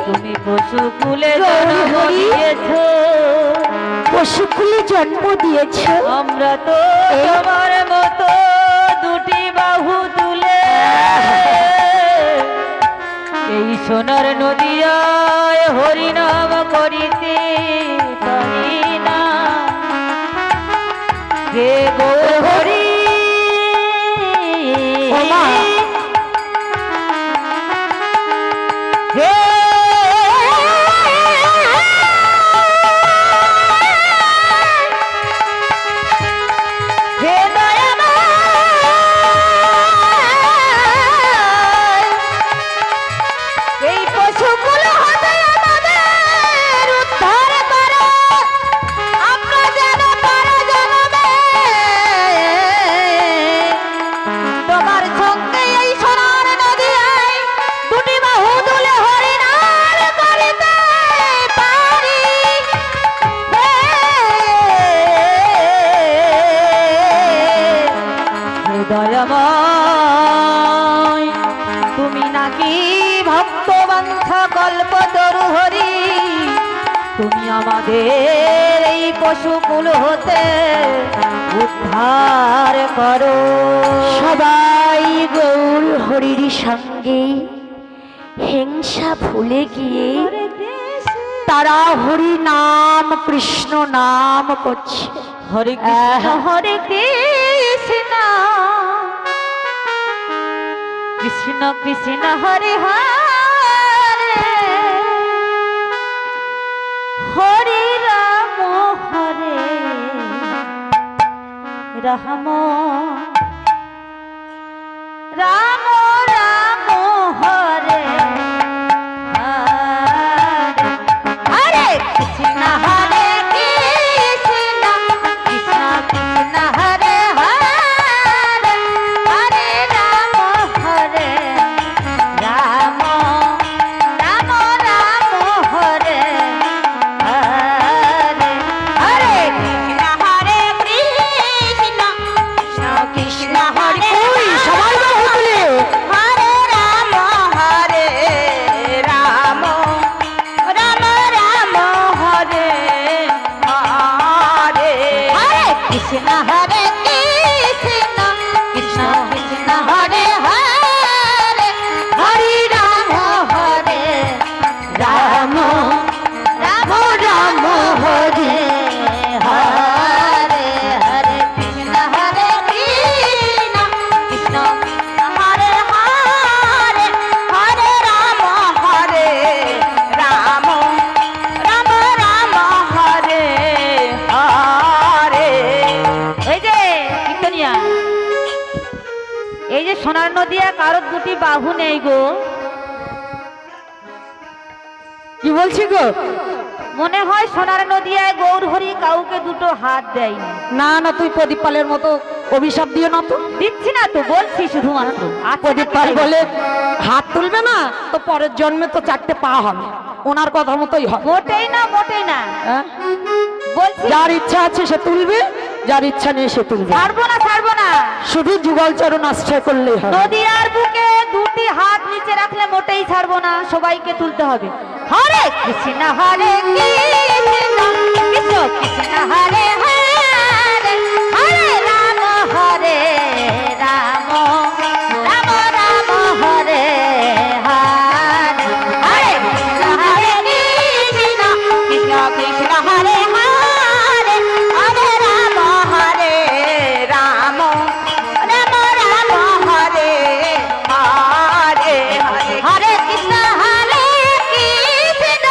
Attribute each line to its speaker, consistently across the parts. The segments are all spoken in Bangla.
Speaker 1: তুমি পশুকুলে জন্ম দিয়েছ,
Speaker 2: পশুকুলে জন্ম দিয়েছ।
Speaker 1: আমরা তো তোমার মতো দুটি বাহু তুলে এই সোনার নদিয়ায় হরিনাম করিতে পারি না। হে গৌর হরি হে দয়াময়, তুমি নাকি ভক্তবাঞ্ছা কল্পতরু হরি, তুমি আমাদের এই পশুকুল হতে উদ্ধার করো।
Speaker 2: সবাই গৌর হরির সঙ্গে হিংসা ভুলে গিয়ে তারা হরি নাম কৃষ্ণ নাম করছে।
Speaker 1: হরে কৃষ্ণ হরে কৃষ্ণ কৃষ্ণ কৃষ্ণ হরে হরে হরে রাম হরে রাম রাম রাম হরে হরে হরে কৃষ্ণ হরে কৃষ্ণ কৃষ্ণ কৃষ্ণ হরে হরে হরে রাম হরে রাম রাম রাম হরে হরে হরে কৃষ্ণ হরে কৃষ্ণ কৃষ্ণ কৃষ্ণ হরে
Speaker 2: সবাই
Speaker 1: হরে রাম হরে রাম রাম রাম হরে হরে হরে কৃষ্ণ হরে কৃষ্ণ কৃষ্ণ কৃষ্ণ হরে হরে হরে রাম হরে রাম রাম রাম হরে হরে হরে কৃষ্ণ হরে কৃষ্ণ কৃষ্ণ হরে হরে হরে রাম হরে রাম রাম রাম হরে হরে। এই যে কীর্তনিয়া, এই যে সোনার নদিয়া কারোর দুটি বাহু নেই গো,
Speaker 2: কি বলছি গো?
Speaker 1: মনে হয় সোনার নদিয়ায় গৌর হরি কাউকে দুটো হাত দেয়নি।
Speaker 2: না না, তুই প্রদীপ পালের মতো অভিশাপ দিও না তো।
Speaker 1: দিচ্ছি না তো, বলছি শুধুমাত্র।
Speaker 2: প্রদীপ পাল বলে হাত তুলবে না তো পরের জন্মে তো চারটে পা হবে, ওনার কথা মতোই হবে।
Speaker 1: মোটেই না, মোটেই না,
Speaker 2: হ্যাঁ?
Speaker 1: বলছি
Speaker 2: যার ইচ্ছা আছে সে তুলবে, যার ইচ্ছা নেই সে তুলবে।
Speaker 1: ছাড়বো না, ছাড়বো না।
Speaker 2: শুধু যুগলচরণ আশ্রয় করলেই হবে।
Speaker 1: নদিয়ার বুকে দুটি হাত নিচে রাখলে মোটেই ছাড়বো না, সবাইকে তুলতে হবে। হরে কৃষ্ণ হরে কৃষ্ণ কৃষ্ণ কৃষ্ণ হরে হরে হরে রাম হরে রাম রাম রাম হরে হরে হরে কৃষ্ণ হরে কৃষ্ণ কৃষ্ণ কৃষ্ণ হরে হরে হরে রাম হরে রাম রাম রাম হরে হরে হরে হরে কৃষ্ণ হরে কৃষ্ণ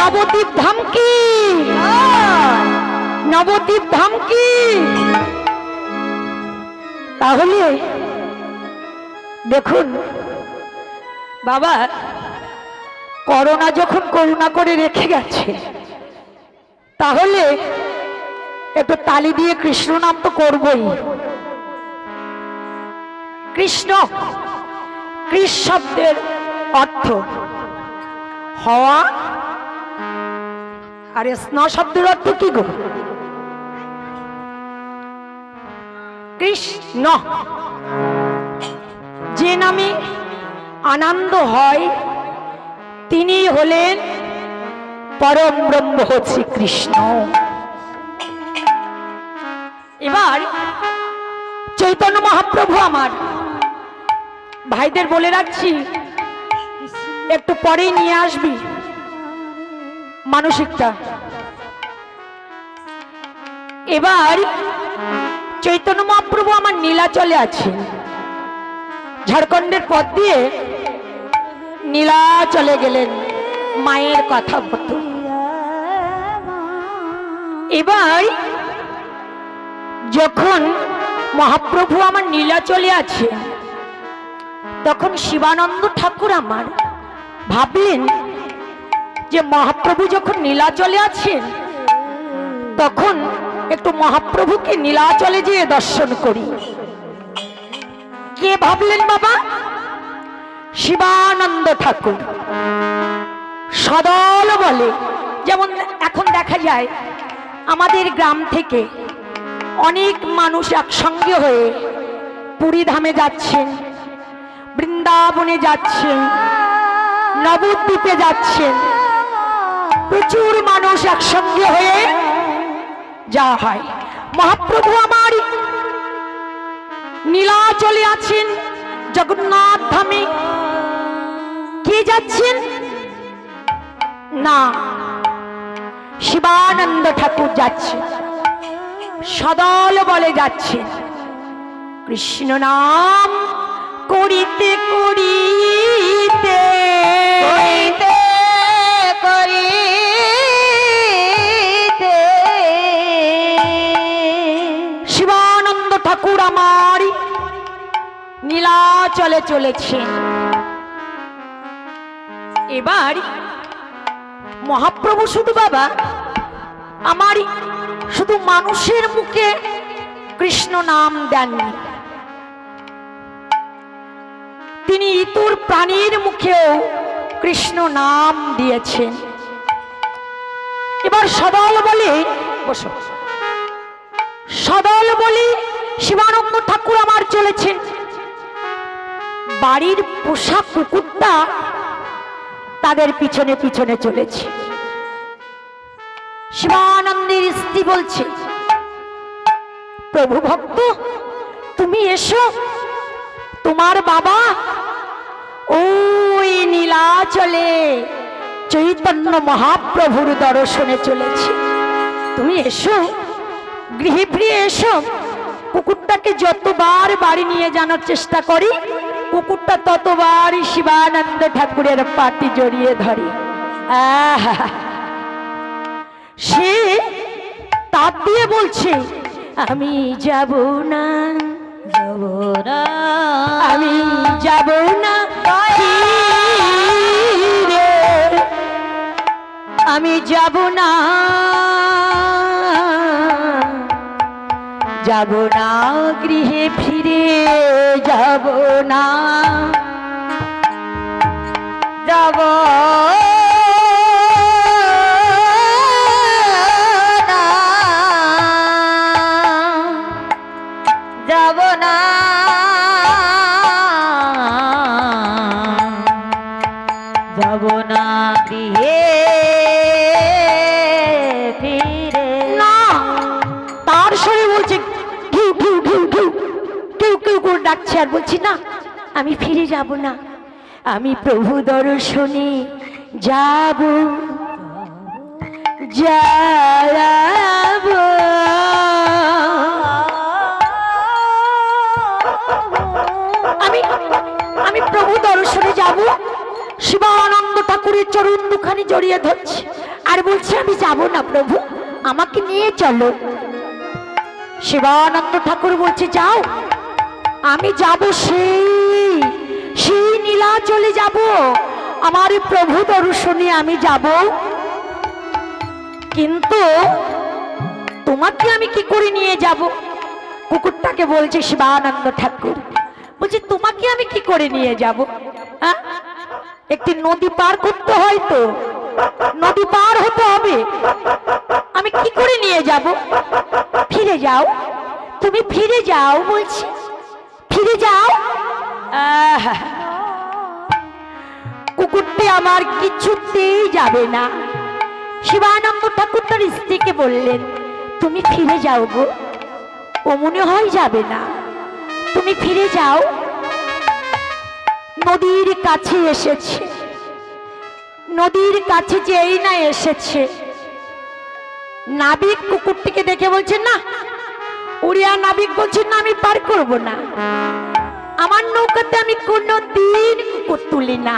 Speaker 2: নবদ্বীপ ধাম কি? নবদ্বীপ ধাম কি? তাহলে দেখুন বাবা, করোনা যখন করুণা করে রেখে গেছে, তাহলে একটু তালি দিয়ে কৃষ্ণ নাম তো করবই। কৃষ্ণ, কৃষ শব্দের অর্থ হওয়া, আর স্ন শব্দের অর্থ কি গো? কৃষ্ণ। যে নামে আনন্দ হয় তিনি হলেন পরম ব্রহ্ম শ্রীকৃষ্ণ। এবার চৈতন্য মহাপ্রভু, আমার ভাইদের বলে রাখছি, একটু পরেই নিয়ে আসবি মানসিকটা। এবার চৈতন্য মহাপ্রভু আমার নীলাচলে আছে, ঝাড়খণ্ডের পথ দিয়ে নীলাচলে গেলেন মায়ের কথা মতো। এবার যখন মহাপ্রভু আমার নীলাচলে আছে, তখন শিবানন্দ ঠাকুর আমার ভাবলেন যে মহাপ্রভু যখন নীলাচলে আছেন, তখন একটু মহাপ্রভুকে নীলাচলে যেয়ে দর্শন করি। কে ভাবলেন বাবা? শিবানন্দ ঠাকুর। সদল বলে, যেমন এখন দেখা যায় আমাদের গ্রাম থেকে অনেক মানুষ একসঙ্গে হয়ে পুরী ধামে যাচ্ছেন, বৃন্দাবনে যাচ্ছেন, নবদ্বীপে যাচ্ছেন, প্রচুর মানুষ একসঙ্গে হয়ে যাওয়া হয়। মহাপ্রভু আমার নীলাচলে আছেন, জগন্নাথ ধামে। কে যাচ্ছেন? না, শিবানন্দ ঠাকুর যাচ্ছেন, সদল বলে যাচ্ছেন। কৃষ্ণ নাম করিতে করিতে করিতে করিতে শিবানন্দ ঠাকুর আমার নীলাচলে চলেছেন। এবার মহাপ্রভু শুধু বাবা আমার শুধু মানুষের মুখে কৃষ্ণ নাম দেননি, তিনি ইতর প্রাণীর মুখেও কৃষ্ণ নাম দিয়েছেন। এবার সদল বলে, বসো, সদল বলে শিবানন্দ ঠাকুর আমার চলেছেন। বাড়ির পোষা কুকুরটা তাদের পিছনে পিছনে চলেছে। শিবানন্দের স্ত্রী বলছে, প্রভু ভক্ত তুমি এসো, তোমার বাবা ওই নীলাচলে চৈতন্য মহাপ্রভুর দর্শনে চলেছে, তুমি এসো, গৃহে ফিরে এসো। কুকুরটাকে যতবার বাড়ি নিয়ে যাওয়ার চেষ্টা করি, কুকুরটা ততবার শিবানন্দ ঠাকুরের পাটি জড়িয়ে ধরে। সে তাপ দিয়ে বলছে, আমি যাব না, যাব না, আমি যাব না, আমি যাব না, যাব না, গৃহে ফিরে যাব না, যাব না, যাব না, যাব না, গৃহে ফিরে না। তার শরীর বলছে ঘিউ ঘিউ ঘিউ ঘিউ, কেউ কেউ করে ডাকছে, আর বলছি না, আমি ফিরে যাব না, আমি প্রভু দর্শনে যাব, যাব। আমি প্রভু দর্শনে যাব। শিবানন্দ ঠাকুরের চরণ দুখানি জড়িয়ে ধরছে, আর বলছে আমি যাব না প্রভু, আমাকে নিয়ে চলো। শিবানন্দ ঠাকুর বলছে যাও, আমি যাব সেই নীলাচলে যাব, আমার প্রভু দর্শনে আমি যাব। কিন্তু তোমাকে আমি কি করে নিয়ে যাব? কুকুরটাকে বলছে শিবানন্দ ঠাকুর, বলছে তোমাকে আমি কি করে নিয়ে যাব? হ্যাঁ, একটি নদী পার করতে হয়, তো নদী পার হতে হবে, আমি কি করে নিয়ে যাব? ফিরে যাও, তুমি ফিরে যাও বলছি, ফিরে যাও। কুকুরটি আমার কিছুতেই যাবে না। শিবানন্দ ঠাকুর তার স্ত্রীকে বললেন, তুমি ফিরে যাও গো, ও মনে হয় যাবে না, তুমি ফিরে যাও। নদীর কাছে এসেছে, নদীর কাছে যেই না এসেছে, নাবিক কুকুরটিকে দেখে বলছে না, উড়িয়া নাবিক বলছে না, আমি পার করব না, আমার নৌকাতে আমি কোনোদিন কুকুর তুলি না,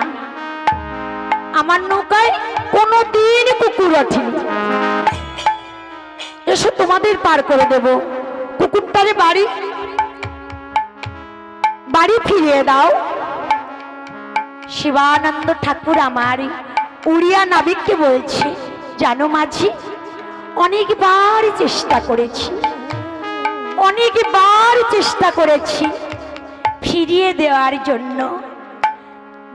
Speaker 2: আমার নৌকায় কোনোদিন কুকুর ওঠেনি, এসো তোমাদের পার করে দেব। কুকুরটারে বাড়ি ফিরিয়ে দাও। শিবানন্দ ঠাকুর আমার উড়িয়া নাবিককে বলছে, জানো মাঝি, অনেকবার চেষ্টা করেছি, অনেকবার চেষ্টা করেছি ফিরিয়ে দেওয়ার জন্য।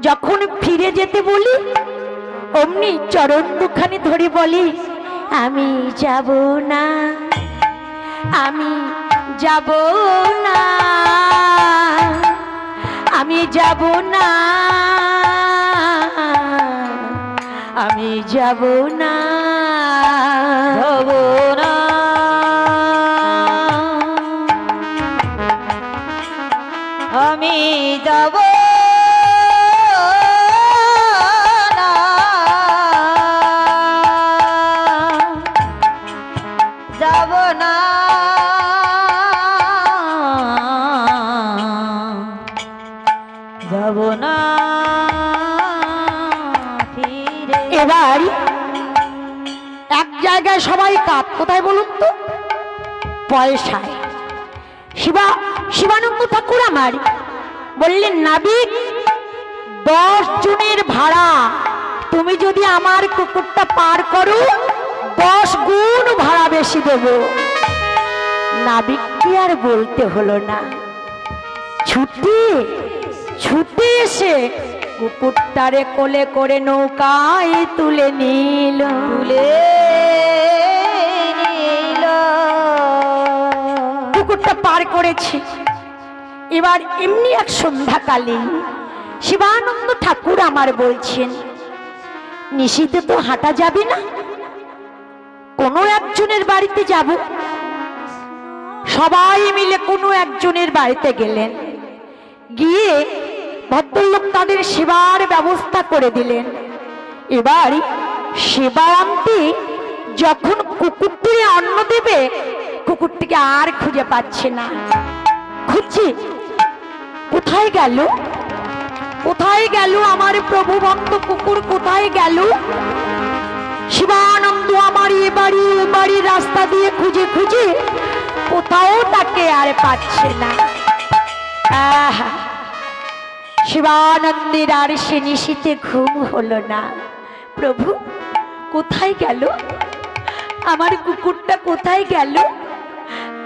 Speaker 2: যখন ফিরে যেতে বলি, অমনি চরণ দুখানি ধরে বলি, আমি যাব না, আমি যাব না, আমি যাব না, আমি যাব না, যাব না,
Speaker 1: আমি যাব না, যাব না, যাব না ফিরে।
Speaker 2: এবার এক জায়গায় সবাই কাপ, কোথায় বলুন তো? পয়সায়। শিবানন্দ ঠাকুর আমার বললেন, নাবিক 10 জনের ভাড়া, তুমি যদি আমার কুকুরটা পার করো 10 গুণ ভাড়া বেশি দেব। নাবিককে আর বলতে হলো না, ছুটে এসে কুকুরটারে কোলে করে নৌকায় তুলে নিল। কুকুরটা পার করেছে। এবার এমনি এক সন্ধ্যাকালীন শিবানন্দ ঠাকুর আমার বলছেন, নিশীতে তো হাঁটা যাবে না, কোনো একজনের বাড়িতে যাব। সবাই মিলে কোনো একজনের বাড়িতে গেলেন, গিয়ে ভদ্রলোক তাদের সেবার ব্যবস্থা করে দিলেন। এবার সেবা আনতে যখন কুকুরটিকে অন্ন দেবে, কুকুরটিকে আর খুঁজে পাচ্ছে না। খুঁজছে, কোথায় গেল, কোথায় গেল আমার প্রভু ভক্ত কুকুর, কোথায় গেল? শিবানন্দ আমার এ বাড়ি রাস্তা দিয়ে খুঁজে খুঁজে কোথাও তাকে আর পাচ্ছে না। শিবানন্দের আর সে নিশীতে ঘুম হলো না। প্রভু কোথায় গেল, আমার কুকুরটা কোথায় গেল?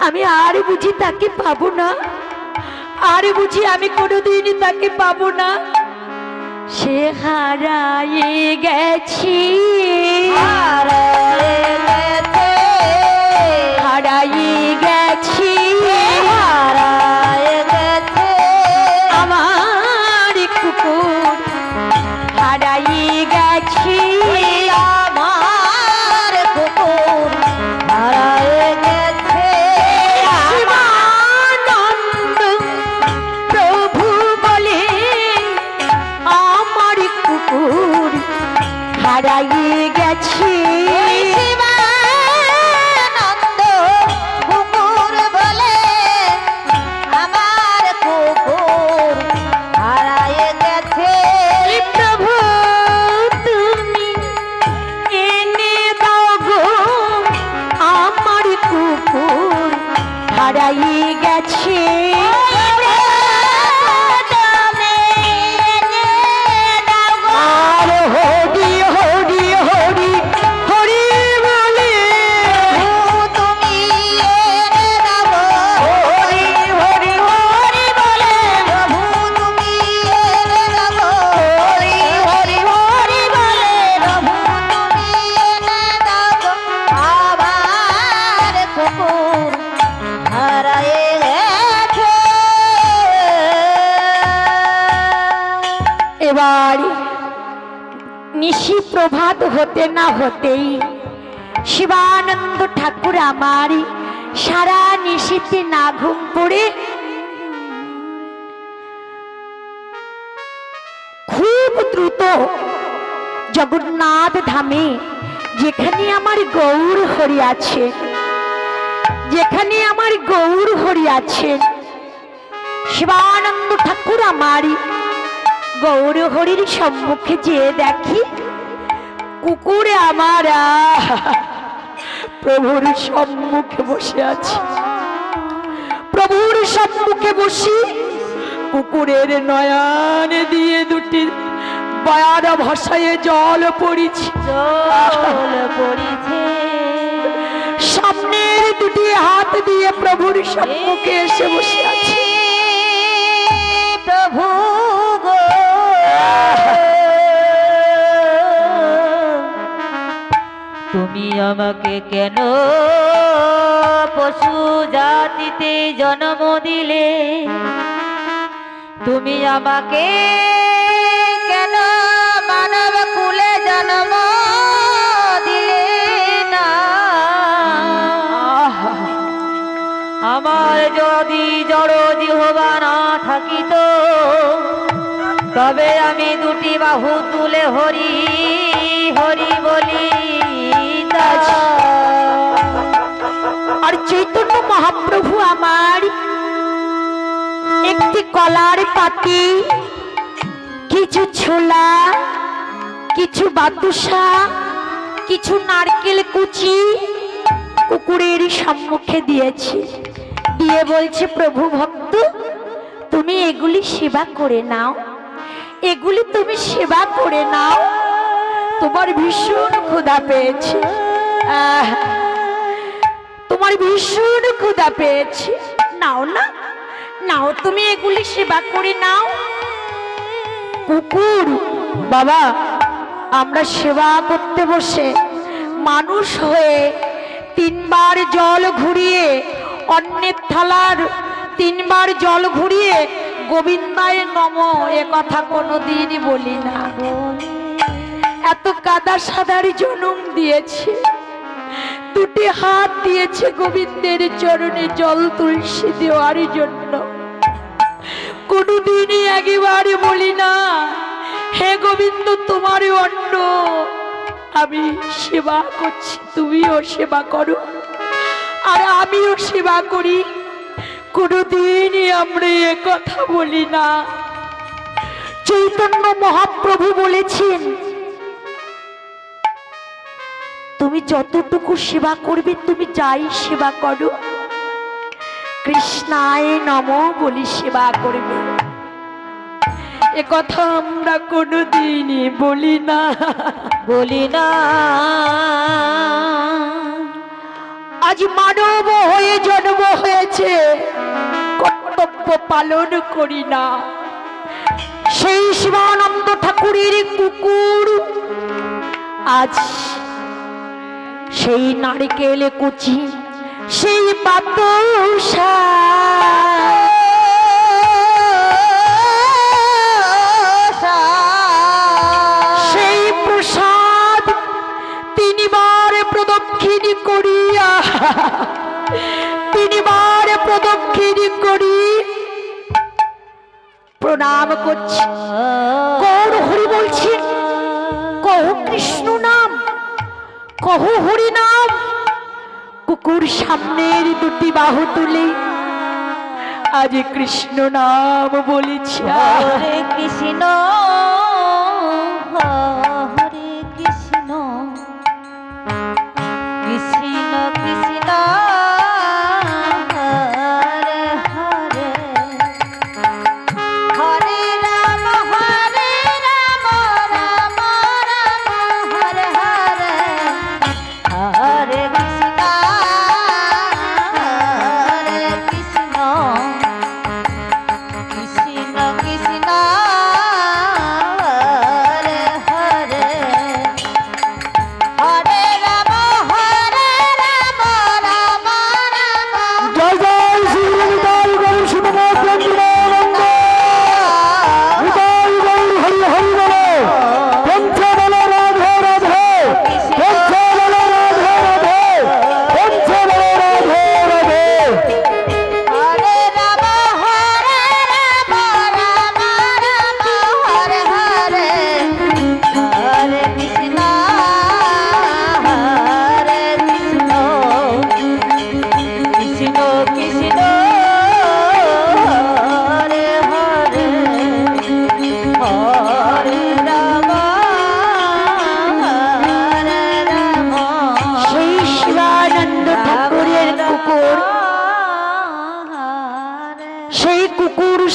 Speaker 2: আমি আর বুঝি তাকে পাবো না, আর বুঝি আমি কোনোদিন তাকে পাবো না। সে হারায়ে গেছি, হারায়ে গেছি, আমার কুকুর হারায়ে গেছি,
Speaker 1: আমার কুকুর হারায়ে গেছে।
Speaker 2: শিবানন্দ প্রভু বলেন, আমার কুকুর হারায়ে হারাই গেছে। আর হরি হরি হরি হরি বলে
Speaker 1: তুমি এনে দাও
Speaker 2: হরি হরি হরি বলে
Speaker 1: প্রভু তুমি এনে দাও
Speaker 2: হরি হরি হরি বলে
Speaker 1: প্রভু তুমি এনে দাও আবার কুকুর হারায়ে গেছে।
Speaker 2: এবার নিশি প্রভাত হতে না হতেই শিবানন্দ ঠাকুর আমার সারা নিশিতে না ঘুম পড়ে খুব দ্রুত জগন্নাথ ধামে, যেখানে আমার গৌর হরি আছে, যেখানে আমার গৌর হরি আছেন, শিবানন্দ ঠাকুর আমারই গৌর হরির সম্মুখে যেয়ে দেখি কুকুরে আমার প্রভুর সম্মুখে বসে আছে। প্রভুর সম্মুখে বসি কুকুরের নয়ন দিয়ে দুটি বয়ান ভাষায় জল পড়িছে।
Speaker 1: জল পড়িছে
Speaker 2: সামনের দুটি হাত দিয়ে প্রভুর সম্মুখে এসে বসে আছে।
Speaker 1: প্রভু গো তুমি আমাকে কেন পশু জাতিতে জন্ম দিলে? তুমি আমাকে কেন মানব কুলে জন্ম দিলে না? আমার যদি জড় জিহ্বা না থাকিত, তবে আমি দুটি বাহু তুলে হরি হরি বলি।
Speaker 2: আর চৈতন্য মহাপ্রভু আমার একটি কলার পাতি, কিছু ছোলা, কিছু বাতুসা, কিছু নারকেল কুচি কুকুরের সম্মুখে দিয়েছে। দিয়ে বলছে, প্রভু ভক্ত তুমি এগুলি সেবা করে নাও, এগুলি তুমি সেবা করে নাও, তোমার ভীষণ ক্ষুধা পেয়েছে, তোমার ভীষণ ক্ষুধা পেয়েছে, নাও না, নাও তুমি এগুলি সেবা করে নাও। কুকুর বাবা, আমরা সেবা করতে বসে মানুষ হয়ে তিনবার জল ঘুরিয়ে, অন্যের থালার তিনবার জল ঘুরিয়ে গোবিন্দায় নম এ কথা কোনোদিন বলি না। এত কাদা সাদার জনম দিয়েছে, দুটি হাত দিয়েছে গোবিন্দের চরণে জল তুলসী দেওয়ার জন্য। কোনোদিনই একেবারে বলি না, হে গোবিন্দ তোমার অন্ন আমি সেবা করছি, তুমিও সেবা করো আর আমিও সেবা করি। কোনোদিনই আমরা এ কথা বলি না। চৈতন্য মহাপ্রভু বলেছেন, তুমি যতটুকু সেবা করবে, তুমি যাই সেবা করো, কৃষ্ণায় নমঃ বলি সেবা করবে। এ কথা আমরা কোনোদিনই বলি না,
Speaker 1: বলি না।
Speaker 2: আজ মানব হয়ে জন্ম হয়েছে, কর্তব্য পালন করি না। সেই শিবানন্দ ঠাকুরের কুকুর আজ সেই নারকেল কুচি, সেই বাতাসা, সেই প্রসাদ তিনবার প্রদক্ষিণ করিয়া, তিনবার প্রদক্ষিণ করি প্রণাম করছি। গৌর হরি বলছেন, কহ কৃষ্ণ নাম, কহ হরি নাম। কুকুর সামনের দুটি বাহু তুলে আজ কৃষ্ণ নাম বলেছি।
Speaker 1: হরে কৃষ্ণ হরে কৃষ্ণ কৃষ্ণ কৃষ্ণ হরে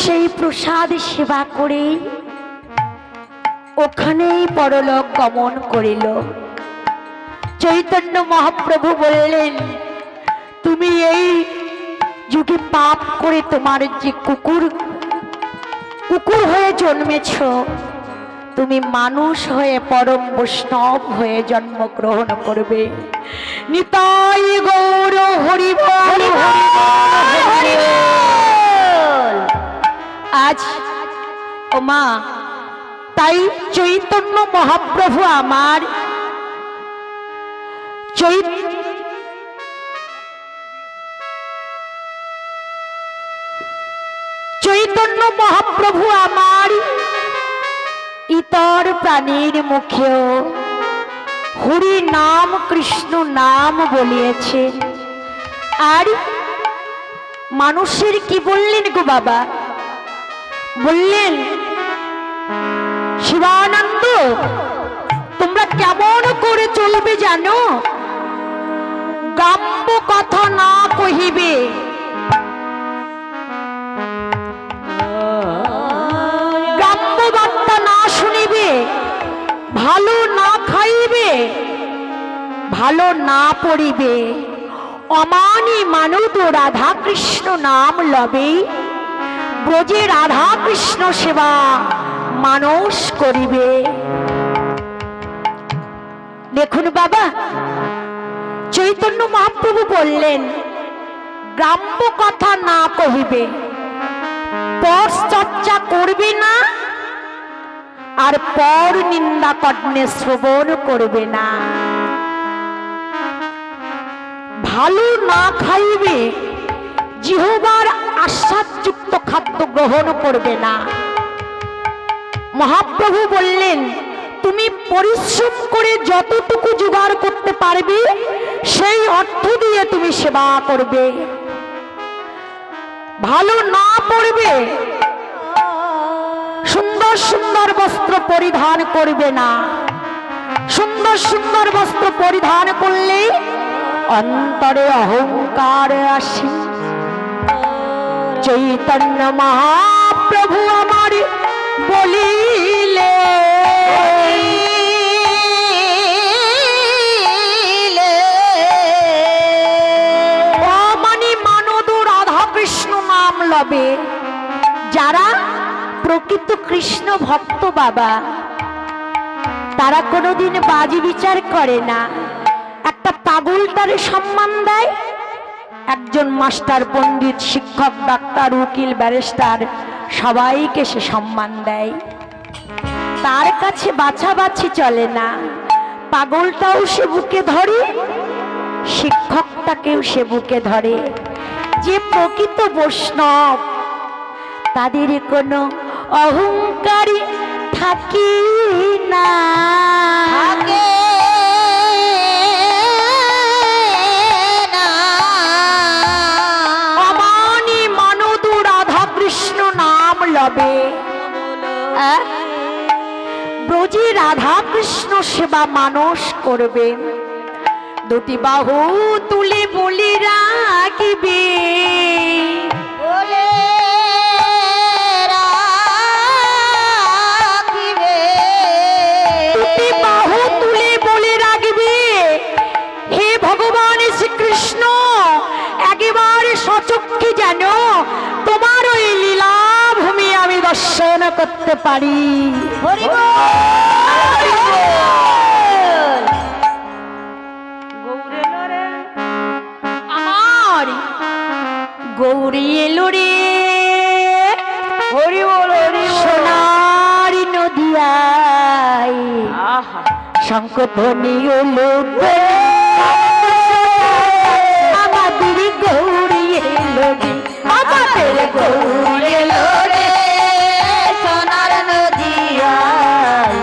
Speaker 2: সেই প্রসাদ সেবা করে ওখানেই পরলোক গমন করিল। চৈতন্য মহাপ্রভু বললেন, তুমি এই যুগে পাপ করে তোমার যে কুকুর হয়ে জন্মেছ, তুমি মানুষ হয়ে পরম বৈষ্ণব হয়ে জন্মগ্রহণ করবে। নিতাই গৌর হরি বল, হরি বল। আজ ও মা, তাই চৈতন্য মহাপ্রভু আমার চৈতন্য মহাপ্রভু আমার ইতর প্রাণীর মুখেও হরি নাম কৃষ্ণ নাম বলিয়েছে। আর মানুষের কি বললেন গো বাবা? বললেন, শিবানন্দ তোমরা কেমন করে চলবে জানো? গ্রাম্য কথা না কহিবে, গ্রাম্য বার্তা না শুনিবে, ভালো না খাইবে, ভালো না পড়িবে, অমানি মানত রাধা কৃষ্ণ নাম লবে, ব্রজে রাধা কৃষ্ণ সেবা মানস করিবে। দেখুন বাবা, চৈতন্য মহাপ্রভু বললেন, গ্রাম্য কথা না কহিবে, পর চর্চা করবে না, আর পর নিন্দা কর্ণে শ্রবণ করবে না। ভালো না খাইবে, জিহ্বার আস্বাদযুক্ত খাদ্য গ্রহণ করবে না। মহাপ্রভু বললেন, তুমি পরিশ্রম করে যতটুকু জোগাড় করতে পারবে সেই অর্থ দিয়ে তুমি সেবা করবে। ভালো না পড়বে, সুন্দর সুন্দর বস্ত্র পরিধান করবে না। সুন্দর সুন্দর বস্ত্র পরিধান করলে অন্তরে অহংকার আসে। চৈতন্য মহাপ্রভু আমার বলিলে, অমানি মানদ রাধা কৃষ্ণ নাম লবে। যারা প্রকৃত কৃষ্ণ ভক্ত বাবা, তারা কোনোদিন বাজি বিচার করে না। একটা পাগলটারে সম্মান দেয়, একজন মাস্টার, পণ্ডিত, শিক্ষক, ডাক্তার, উকিল, ব্যারিস্টার সবাইকে সে সম্মান দেয়। তার কাছে বাছাবাছি চলে না। পাগলটাও সে বুকে ধরে, শিক্ষকটাকেও সে বুকে ধরে। যে প্রকৃত বৈষ্ণব, তাদের কোনো অহংকারী থাকি না। অমানি মানদ রাধা কৃষ্ণ নাম লবে, ব্রজে রাধা কৃষ্ণ সেবা মানস করবে। দুটি বাহু তুলে বলি রাখিবে, দুটি বাহু তুলে বলে রাখবে, হে ভগবান শ্রীকৃষ্ণ, একেবারে সচক্ষে যেন তোমার ওই লীলা ভূমি আমি দর্শন করতে পারি। আমার গৌরী এলো রে, সোনার নদিয়ায় শঙ্খধ্বনি হলো, আমাদের গৌরী এলো রে, আমাদের গৌরী এলো রে, সোনার নদিয়ায়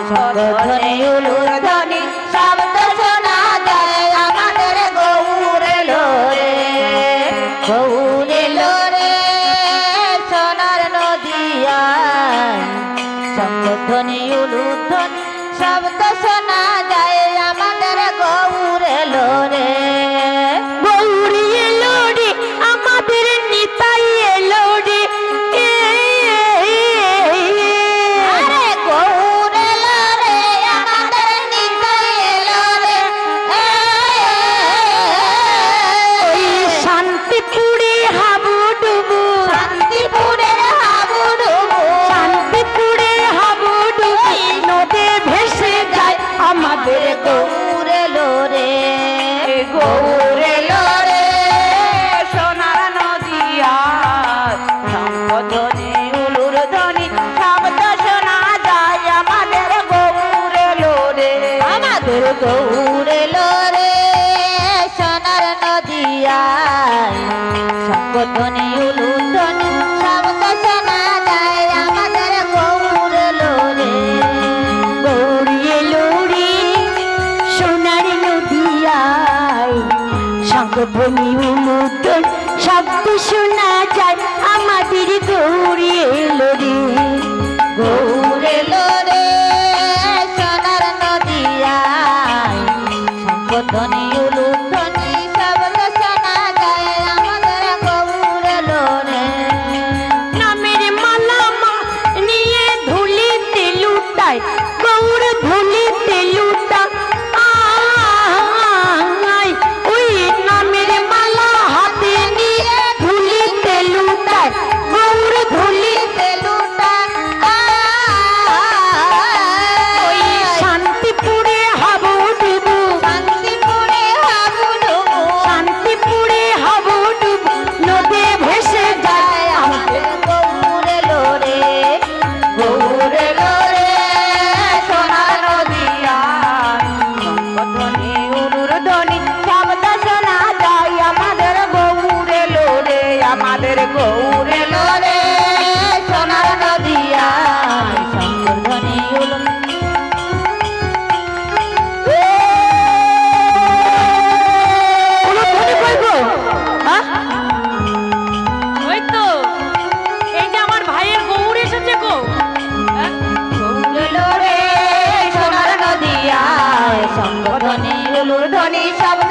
Speaker 2: শঙ্খধ্বনি হলো ধ্বনি, শব্দ শোনা যায়, আমাদের গৌর এলো রে, গৌর এলো রে, সোনার নদিয়ায় শঙ্খধ্বনি হলো ধ্বনি, শব্দ শোনা যায়, আমাদের
Speaker 1: গৌর এলো রে সোনার নদিয়া শঙ্খধ্বনি উলুর ধ্বনি শব্দ শোনা যায় আমাদের গৌর এলো রে আমাদের গৌর এলো রে সোনার নদিয়ায় শঙ্খধ্বনি উলুর ধ্বনি শব্দ শোনা যায় আমাদের গৌর এলো রে
Speaker 2: গৌরী এলো রে সোনার নদিয়ায় শঙ্খধ্বনি উলুধ্বনি শব্দ শোনা যায় আমাদের গৌরী এলো রে
Speaker 1: গৌর এলো রে সোনার নদিয়ায় শঙ্খধ্বনি উলুর ধ্বনি শব্দ শোনা যায় আমাদের গৌর এলো রে
Speaker 2: নামের মালা নিয়ে ধুলিতে লুটায় গৌর ধুলিতে লুটা আয় ওই নামের মালা হাতে নিয়ে ধুলিতে লুটায় গৌর ধুলিতে ওই শান্তিপুরে হাবুডুবু শান্তিপুরে হাবুডুবু নদী ভেসে যায় আমাদের
Speaker 1: গৌর এলো রে গৌর এলো রে সোনার নদিয়ায় শঙ্খধ্বনি উলুর ধ্বনি শব্দ শোনা যায় আমাদের গৌর এলো রে আমাদের গৌর এলো রে সোনার নদিয়ায় শঙ্খধ্বনি উলুর
Speaker 2: উলুধ্বনি কইবো ওই তো এই যে আমার ভাইয়ের গৌর এসেছে গো
Speaker 1: গৌর এলো রে সোনার নদিয়ায় শঙ্খধ্বনি উলুর ধ্বনি শব্দ